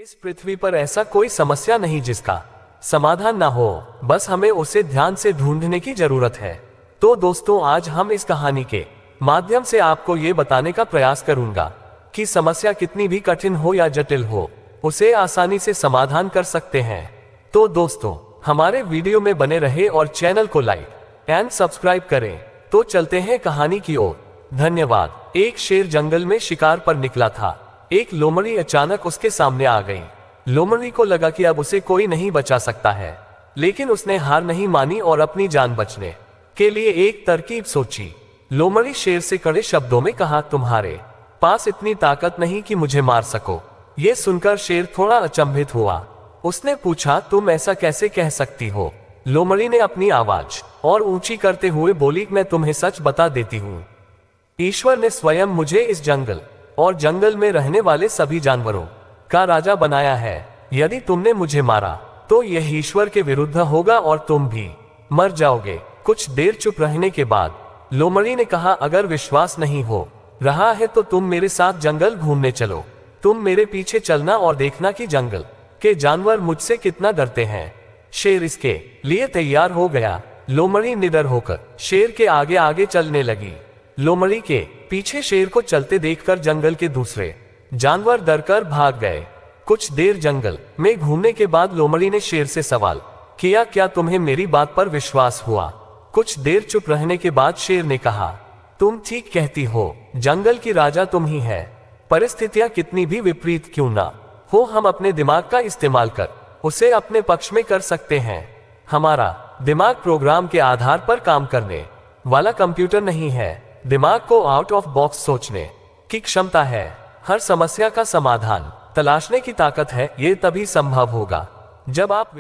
इस पृथ्वी पर ऐसा कोई समस्या नहीं जिसका समाधान ना हो, बस हमें उसे ध्यान से ढूंढने की जरूरत है। तो दोस्तों, आज हम इस कहानी के माध्यम से आपको ये बताने का प्रयास करूंगा कि समस्या कितनी भी कठिन हो या जटिल हो, उसे आसानी से समाधान कर सकते हैं। तो दोस्तों, हमारे वीडियो में बने रहे और चैनल को लाइक एंड सब्सक्राइब करें। तो चलते हैं कहानी की ओर। धन्यवाद। एक शेर जंगल में शिकार पर निकला था। एक लोमड़ी अचानक उसके सामने आ गई। लोमड़ी को लगा कि अब उसे कोई नहीं बचा सकता है, लेकिन उसने हार नहीं मानी और अपनी जान बचने के लिए एक तरकीब सोची। लोमड़ी शेर से कड़े शब्दों में कहा, तुम्हारे पास इतनी ताकत नहीं कि मुझे मार सको। ये सुनकर शेर थोड़ा अचंभित हुआ। उसने पूछा, तुम ऐसा कैसे कह सकती हो? लोमड़ी ने अपनी आवाज और ऊंची करते हुए बोली, मैं तुम्हें सच बता देती हूँ। ईश्वर ने स्वयं मुझे इस जंगल और जंगल में रहने वाले सभी जानवरों का राजा बनाया है। यदि तुमने मुझे मारा तो यह ईश्वर के विरुद्ध होगा और तुम भी मर जाओगे। कुछ देर चुप रहने के बाद लोमड़ी ने कहा, अगर विश्वास नहीं हो रहा है तो तुम मेरे साथ जंगल घूमने चलो। तुम मेरे पीछे चलना और देखना कि जंगल के जानवर मुझसे कितना डरते हैं। शेर इसके लिए तैयार हो गया। लोमड़ी निडर होकर शेर के आगे आगे चलने लगी। लोमड़ी के पीछे शेर को चलते देखकर जंगल के दूसरे जानवर डरकर भाग गए। कुछ देर जंगल में घूमने के बाद लोमड़ी ने शेर से सवाल किया, क्या तुम्हें मेरी बात पर विश्वास हुआ? कुछ देर चुप रहने के बाद शेर ने कहा, तुम ठीक कहती हो, जंगल की राजा तुम ही है। परिस्थितियां कितनी भी विपरीत क्यों ना हो, हम अपने दिमाग का इस्तेमाल कर उसे अपने पक्ष में कर सकते हैं। हमारा दिमाग प्रोग्राम के आधार पर काम करने वाला कंप्यूटर नहीं है। दिमाग को आउट ऑफ बॉक्स सोचने की क्षमता है। हर समस्या का समाधान तलाशने की ताकत है। ये तभी संभव होगा जब आप